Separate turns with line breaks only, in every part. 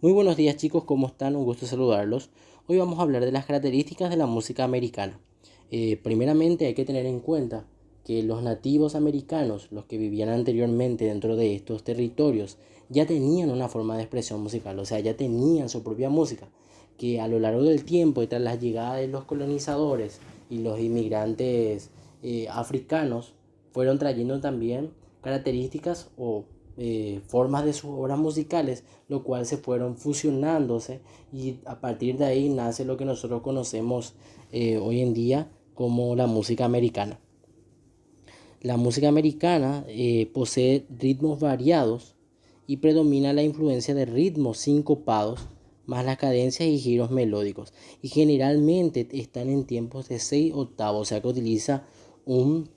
Muy buenos días chicos, ¿cómo están? Un gusto saludarlos. Hoy vamos a hablar de las características de la música americana. Primeramente hay que tener en cuenta que los nativos americanos, los que vivían anteriormente dentro de estos territorios, ya tenían una forma de expresión musical, o sea, ya tenían su propia música, que a lo largo del tiempo y tras la llegada de los colonizadores y los inmigrantes africanos, fueron trayendo también características o formas de sus obras musicales, lo cual se fueron fusionándose y a partir de ahí nace lo que nosotros conocemos hoy en día como la música americana. La música americana posee ritmos variados y predomina la influencia de ritmos sincopados más las cadencias y giros melódicos, y generalmente están en tiempos de 6 octavos, o sea que utiliza un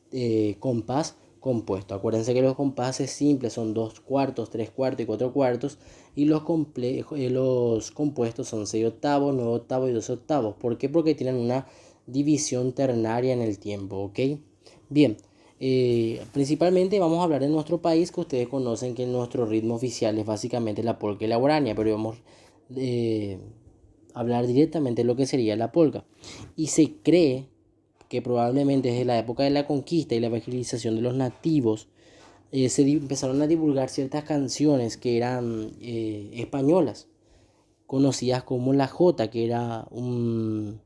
compás compuesto. Acuérdense que los compases simples son 2 cuartos, 3 cuartos y 4 cuartos, y los compuestos son 6 octavos, 9 octavos y 12 octavos. ¿Por qué? Porque tienen una división ternaria en el tiempo, ¿ok? Bien, principalmente vamos a hablar de nuestro país, que ustedes conocen que nuestro ritmo oficial es básicamente la polca y la guarania, pero vamos a hablar directamente de lo que sería la polca. Y se cree que probablemente desde la época de la conquista y la evangelización de los nativos, empezaron a divulgar ciertas canciones que eran españolas, conocidas como la jota, que era un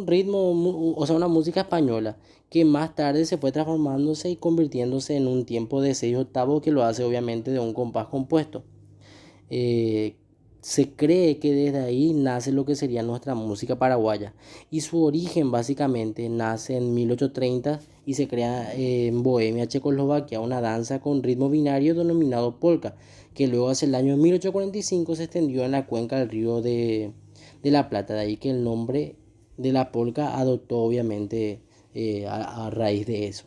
ritmo, o sea, una música española, que más tarde se fue transformándose y convirtiéndose en un tiempo de 6 octavos, que lo hace obviamente de un compás compuesto. Eh, Se cree que desde ahí nace lo que sería nuestra música paraguaya, y su origen básicamente nace en 1830 y se crea en Bohemia, Checoslovaquia, una danza con ritmo binario denominado polka, que luego hacia el año 1845 se extendió en la cuenca del río de la Plata. De ahí que el nombre de la polka adoptó obviamente a raíz de eso.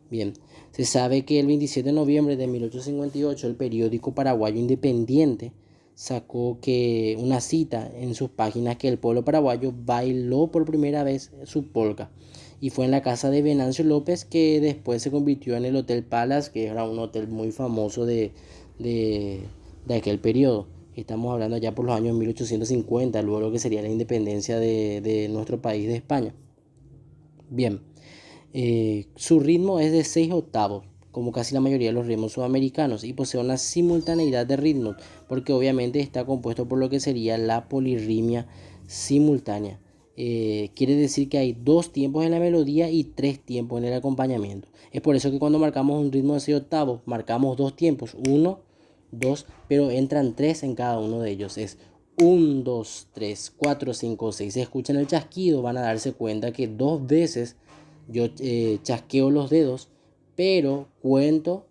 Bien, se sabe que el 27 de noviembre de 1858 el periódico paraguayo Independiente sacó que una cita en sus páginas que el pueblo paraguayo bailó por primera vez su polka, y fue en la casa de Venancio López, que después se convirtió en el Hotel Palace, que era un hotel muy famoso de, de aquel periodo. Estamos hablando ya por los años 1850, luego lo que sería la independencia de nuestro país de España. Bien, su ritmo es de 6 octavos, como casi la mayoría de los ritmos sudamericanos, y posee una simultaneidad de ritmos, porque obviamente está compuesto por lo que sería la polirritmia simultánea. Quiere decir que hay 2 tiempos en la melodía y 3 tiempos en el acompañamiento. Es por eso que cuando marcamos un ritmo de 6 octavos, marcamos 2 tiempos, uno, 2, pero entran 3 en cada uno de ellos. Es 1, 2, 3, 4, 5, 6. Si escuchan el chasquido, van a darse cuenta que 2 veces yo chasqueo los dedos, pero cuento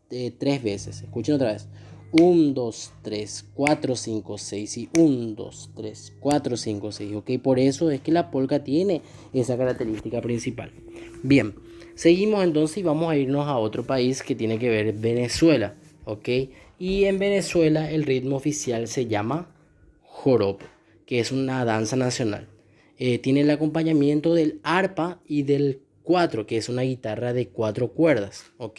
3 veces. Escuchen otra vez. 1, 2, 3, 4, 5, 6 y 1, 2, 3, 4, 5, 6. Ok, por eso es que la polka tiene esa característica principal. Bien, seguimos entonces y vamos a irnos a otro país que tiene que ver Venezuela. Ok, y en Venezuela el ritmo oficial se llama joropo, que es una danza nacional. Tiene el acompañamiento del arpa y del cuatro, que es una guitarra de 4 cuerdas, ¿ok?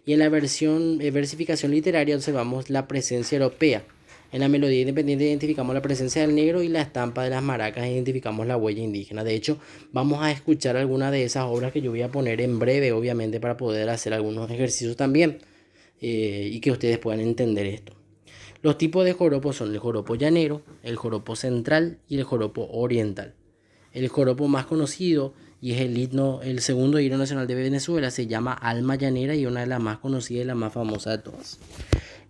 Y en la versificación literaria observamos la presencia europea. En la melodía independiente identificamos la presencia del negro, y la estampa de las maracas identificamos la huella indígena. De hecho, vamos a escuchar algunas de esas obras que yo voy a poner en breve, obviamente, para poder hacer algunos ejercicios también, y que ustedes puedan entender esto. Los tipos de joropo son el joropo llanero, el joropo central y el joropo oriental. El joropo más conocido, y es el segundo himno nacional de Venezuela, se llama Alma Llanera, y una de las más conocidas y la más famosa de todas.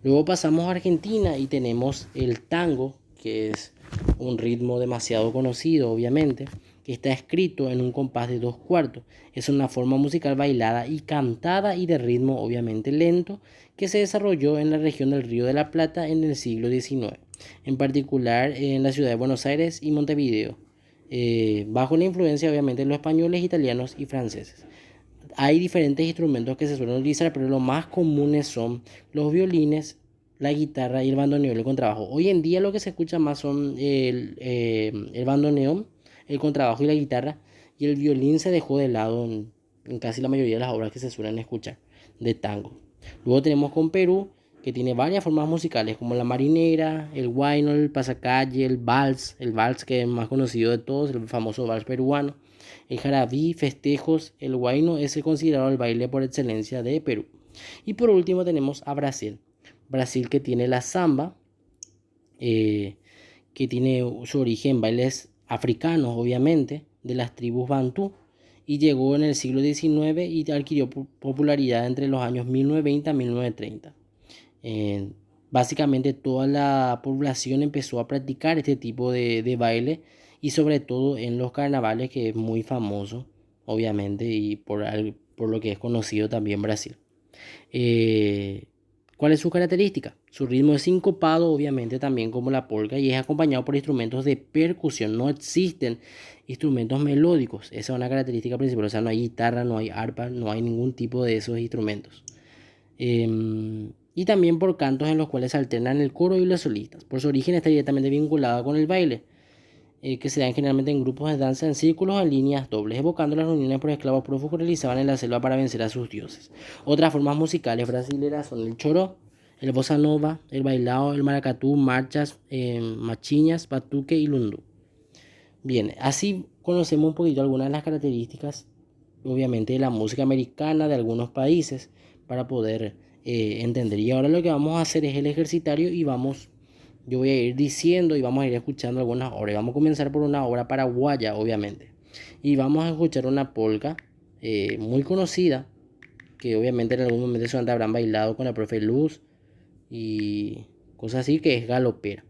Luego pasamos a Argentina y tenemos el tango, que es un ritmo demasiado conocido, obviamente, que está escrito en un compás de 2 cuartos. Es una forma musical bailada y cantada y de ritmo obviamente lento, que se desarrolló en la región del Río de la Plata en el siglo XIX, en particular en la ciudad de Buenos Aires y Montevideo, bajo la influencia obviamente de los españoles, italianos y franceses. Hay diferentes instrumentos que se suelen utilizar, pero los más comunes son los violines, la guitarra y el bandoneón y el contrabajo. Hoy en día lo que se escucha más son el bandoneón, el contrabajo y la guitarra, y el violín se dejó de lado en casi la mayoría de las obras que se suelen escuchar de tango. Luego tenemos con Perú, que tiene varias formas musicales como la marinera, el huayno, el pasacalle, el vals que es más conocido de todos, el famoso vals peruano, el jarabí, festejos. El huayno es el considerado el baile por excelencia de Perú. Y por último tenemos a Brasil. Brasil que tiene la samba, eh, que tiene su origen en bailes africanos, obviamente, de las tribus bantú, y llegó en el siglo XIX y adquirió popularidad entre los años 1920 a 1930. Eh, Básicamente toda la población empezó a practicar este tipo de baile y sobre todo en los carnavales, que es muy famoso, obviamente, y por lo que es conocido también Brasil. Eh, ¿Cuál es su característica? Su ritmo es sincopado, obviamente, también como la polka, y es acompañado por instrumentos de percusión. No existen instrumentos melódicos. Esa es una característica principal. O sea, no hay guitarra, no hay arpa, no hay ningún tipo de esos instrumentos. Y también por cantos en los cuales se alternan el coro y los solistas. Por su origen está directamente vinculada con el baile, que se dan generalmente en grupos de danza en círculos o en líneas dobles, evocando las reuniones por esclavos prófugos que realizaban en la selva para vencer a sus dioses. Otras formas musicales brasileras son el choró, el bossa nova, el bailao, el maracatú, marchas, machiñas, batuque y lundu. Bien, así conocemos un poquito algunas de las características, obviamente, de la música americana de algunos países para poder entender. Y ahora lo que vamos a hacer es el ejercitario y yo voy a ir diciendo y vamos a ir escuchando algunas obras. Y vamos a comenzar por una obra paraguaya, obviamente. Y vamos a escuchar una polka muy conocida, que obviamente en algún momento se habrán bailado con la profe Luz y cosas así, que es galopera.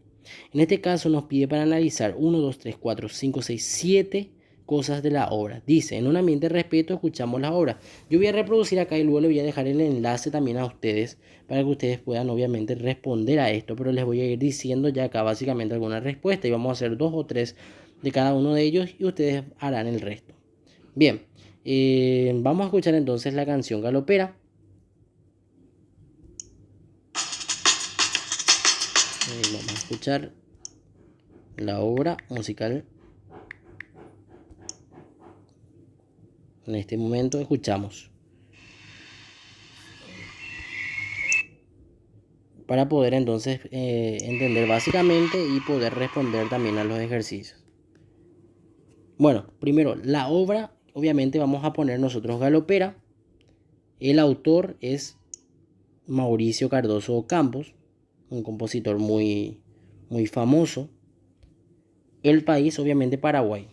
En este caso nos pide para analizar 1, 2, 3, 4, 5, 6, 7 cosas de la obra. Dice, en un ambiente de respeto escuchamos la obra. Yo voy a reproducir acá y luego le voy a dejar el enlace también a ustedes para que ustedes puedan obviamente responder a esto, pero les voy a ir diciendo ya acá básicamente alguna respuesta y vamos a hacer 2 o 3 de cada uno de ellos y ustedes harán el resto. Bien, vamos a escuchar entonces la canción galopera. Vamos a escuchar la obra musical. En este momento escuchamos para poder entonces entender básicamente y poder responder también a los ejercicios. Bueno, primero la obra, obviamente vamos a poner nosotros galopera. El autor es Mauricio Cardoso Campos, un compositor muy famoso. El país, obviamente, Paraguay.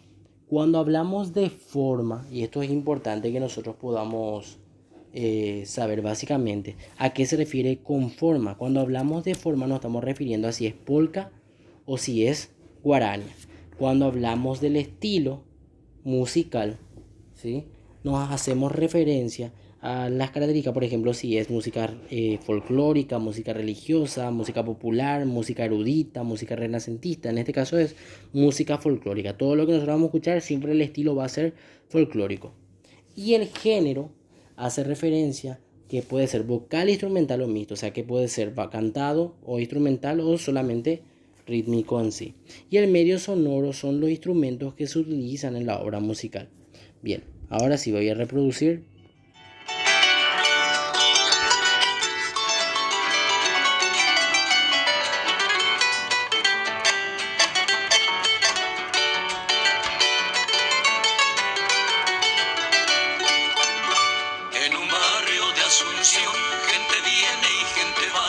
Cuando hablamos de forma, y esto es importante que nosotros podamos saber básicamente a qué se refiere con forma. Cuando hablamos de forma nos estamos refiriendo a si es polka o si es guaraña. Cuando hablamos del estilo musical, ¿sí?, nos hacemos referencia a las características, por ejemplo, si es música folclórica, música religiosa, música popular, música erudita, música renacentista. En este caso es música folclórica. Todo lo que nosotros vamos a escuchar, siempre el estilo va a ser folclórico. Y el género hace referencia que puede ser vocal, instrumental o mixto, o sea que puede ser cantado o instrumental o solamente rítmico en sí. Y el medio sonoro son los instrumentos que se utilizan en la obra musical. Bien, ahora sí voy a reproducir.
En un barrio de Asunción, gente viene y gente va,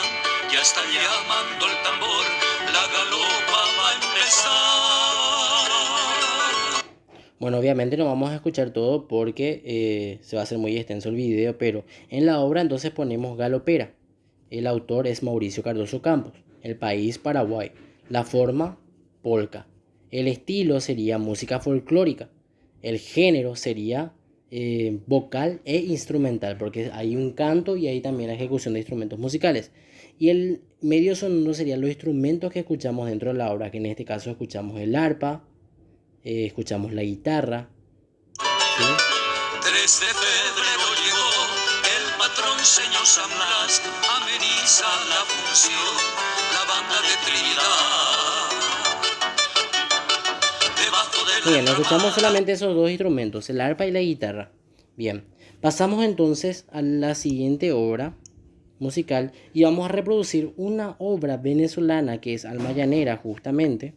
ya está llamando el tambor, la galopa va a empezar.
Bueno, obviamente no vamos a escuchar todo porque se va a hacer muy extenso el video, pero en la obra entonces ponemos galopera. El autor es Mauricio Cardoso Campos. El país, Paraguay. La forma, polka. El estilo sería música folclórica. El género sería vocal e instrumental, porque hay un canto y hay también la ejecución de instrumentos musicales. Y el medio sonoro serían los instrumentos que escuchamos dentro de la obra, que en este caso escuchamos el arpa, escuchamos la guitarra, ¿sí?
3 de febrero llegó el patrón señor San Blas, ameniza la función, la banda de Trinidad. Debajo de
Muy bien, escuchamos solamente esos dos instrumentos, el arpa y la guitarra. Bien, pasamos entonces a la siguiente obra, musical y vamos a reproducir una obra venezolana que es Alma Llanera, justamente.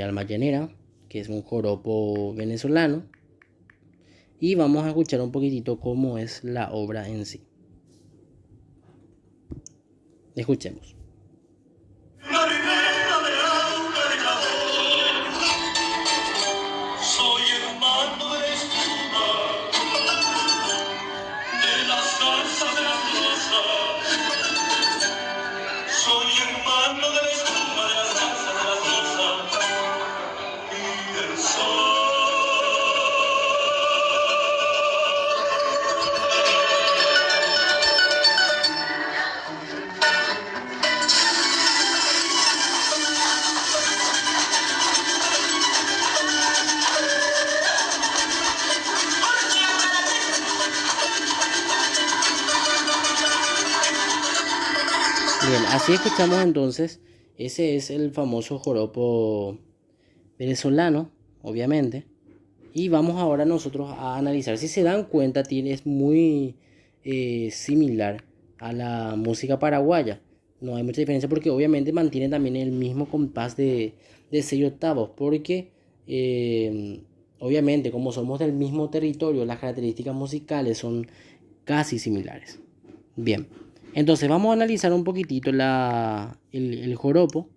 Alma Llanera, que es un joropo venezolano. Y vamos a escuchar un poquitito cómo es la obra en sí. Escuchemos.
Soy hermano de espuma, de la salsa de la rosa. Soy hermano de la espuma, de la salsa de la rosa y del sol.
Bien, así escuchamos entonces, ese es el famoso joropo venezolano, obviamente. Y vamos ahora nosotros a analizar. Si se dan cuenta, es muy similar a la música paraguaya. No hay mucha diferencia porque obviamente mantiene también el mismo compás de 6 octavos. Porque obviamente como somos del mismo territorio, las características musicales son casi similares. Bien, entonces vamos a analizar un poquitito el joropo.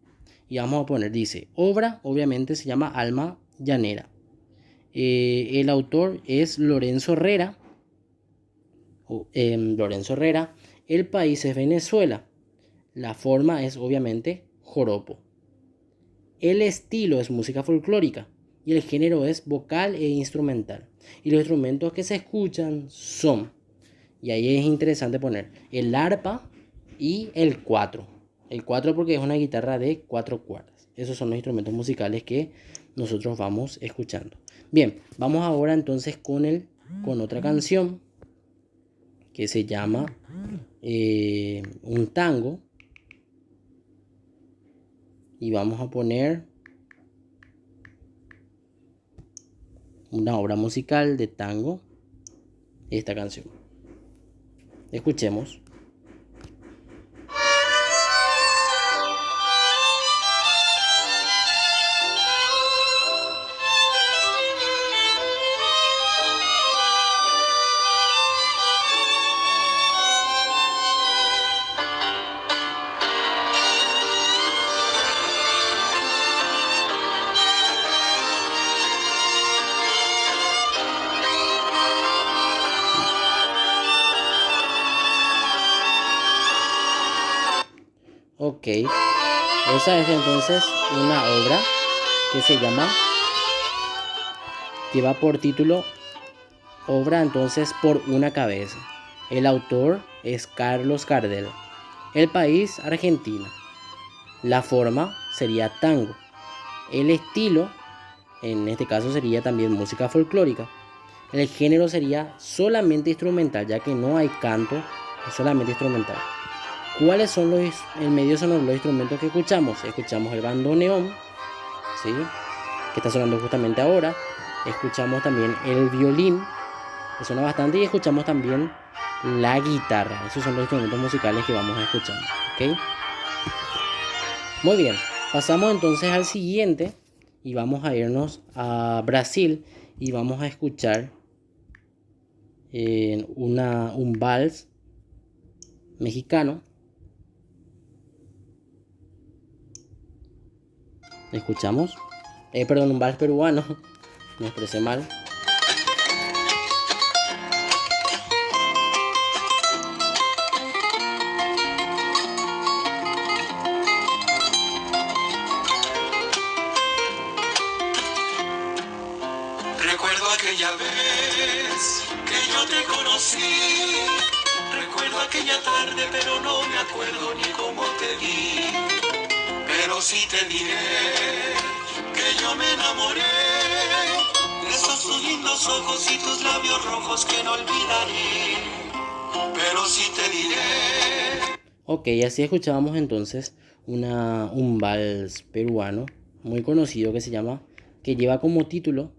Y vamos a poner, dice, obra, obviamente se llama Alma Llanera. El autor es Lorenzo Herrera. Lorenzo Herrera. El país es Venezuela. La forma es obviamente joropo. El estilo es música folclórica. Y el género es vocal e instrumental. Y los instrumentos que se escuchan son, y ahí es interesante poner, el arpa y el cuatro. El cuatro porque es una guitarra de 4 cuerdas. Esos son los instrumentos musicales que nosotros vamos escuchando. Bien, vamos ahora entonces con otra canción que se llama un tango. Y vamos a poner una obra musical de tango, esta canción. Escuchemos. Ok, esa es entonces una obra que se llama, que va por título Obra entonces por una cabeza. El autor es Carlos Gardel. El país, Argentina. La forma sería tango. El estilo, en este caso sería también música folclórica. El género sería solamente instrumental, ya que no hay canto, es solamente instrumental. ¿Cuáles son en medio sonoro los instrumentos que escuchamos? Escuchamos el bandoneón, ¿sí?, que está sonando justamente ahora. Escuchamos también el violín, que suena bastante, y escuchamos también la guitarra. Esos son los instrumentos musicales que vamos a escuchar, ¿ok? Muy bien, pasamos entonces al siguiente y vamos a irnos a Brasil y vamos a escuchar un vals mexicano. Escuchamos, perdón, un vals peruano, me expresé mal.
Recuerdo aquella vez que yo te conocí. Recuerdo aquella tarde, pero no me acuerdo ni cómo te vi. Pero sí te diré que yo me enamoré de esos tus lindos ojos y tus labios rojos que no olvidaré. Pero sí te diré.
Ok, así escuchábamos entonces un vals peruano muy conocido que lleva como título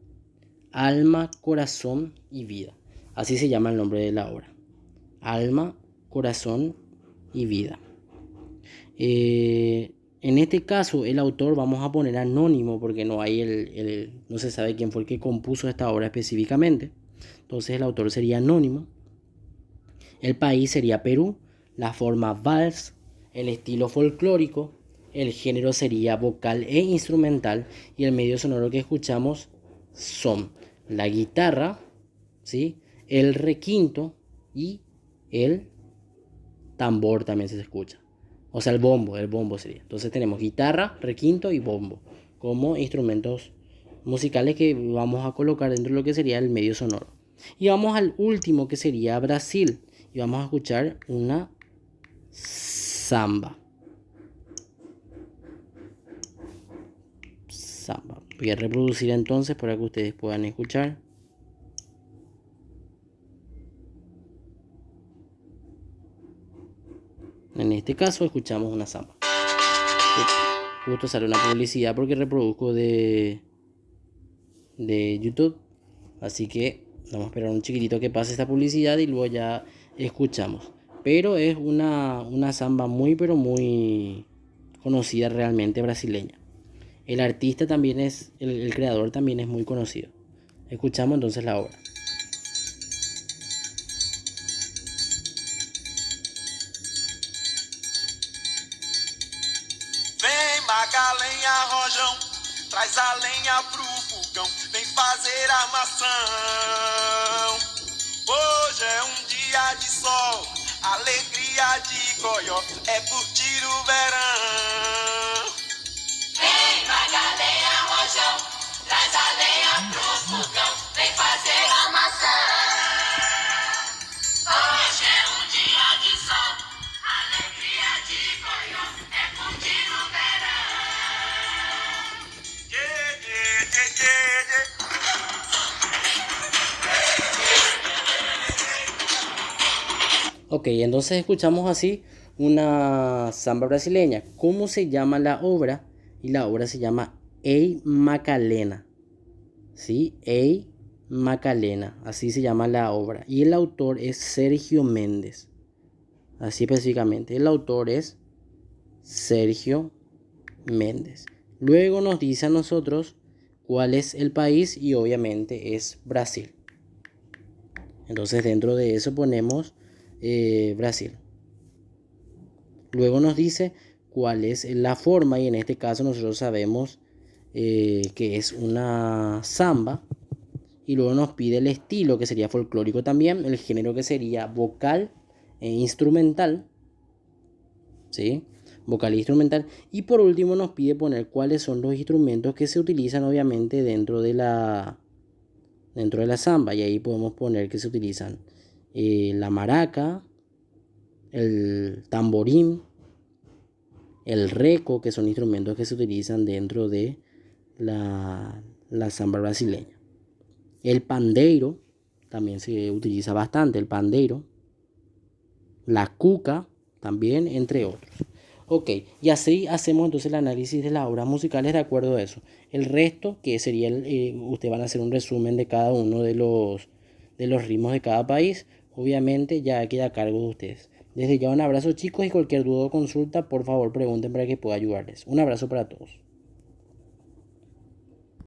Alma, Corazón y Vida. Así se llama el nombre de la obra. alma, corazón y vida. En este caso, el autor vamos a poner anónimo porque no hay no se sabe quién fue el que compuso esta obra específicamente. Entonces el autor sería anónimo. El país sería Perú. La forma vals. El estilo folclórico. El género sería vocal e instrumental. Y el medio sonoro que escuchamos son la guitarra, ¿sí? El requinto y el tambor también se escucha. O sea, el bombo sería. Entonces tenemos guitarra, requinto y bombo como instrumentos musicales que vamos a colocar dentro de lo que sería el medio sonoro. Y vamos al último, que sería Brasil. Y vamos a escuchar una samba. Samba. Voy a reproducir entonces para que ustedes puedan escuchar. En este caso escuchamos una samba. Justo sale una publicidad porque reproduzco de YouTube. Así que vamos a esperar un chiquitito que pase esta publicidad y luego ya escuchamos. Pero es una samba muy pero muy conocida realmente brasileña. El artista también es, el creador también es muy conocido. Escuchamos entonces la obra.
Lenha, rojão, traz a lenha pro fogão, vem fazer armação. Hoje é um dia de sol, alegria de goió, é curtir o verão. Vem, lenha, rojão, traz a lenha pro fogão, vem fazer armação. Hoje é um dia de sol, alegria de goió, é curtir o verão.
Ok, entonces escuchamos así una samba brasileña. ¿Cómo se llama la obra? Y la obra se llama Ei Macarena. ¿Sí? Ei Macarena. Así se llama la obra. Y el autor es Sergio Méndez. Así específicamente. El autor es Sergio Méndez. Luego nos dice a nosotros cuál es el país y obviamente es Brasil. Entonces dentro de eso ponemos Brasil. Luego nos dice cuál es la forma y en este caso nosotros sabemos que es una samba. Y luego nos pide el estilo, que sería folclórico también, el género que sería vocal e instrumental, ¿sí? Vocal e instrumental. Y por último nos pide poner cuáles son los instrumentos que se utilizan obviamente dentro de la samba. Y ahí podemos poner que se utilizan la maraca, el tamborín, el reco, que son instrumentos que se utilizan dentro de la samba brasileña. El pandeiro también se utiliza bastante, el pandeiro. La cuca también, entre otros. Ok, y así hacemos entonces el análisis de las obras musicales de acuerdo a eso. El resto, que sería, ustedes van a hacer un resumen de cada uno de los ritmos de cada país. Obviamente ya queda a cargo de ustedes. Desde ya un abrazo chicos y cualquier duda o consulta por favor pregunten para que pueda ayudarles. Un abrazo para todos.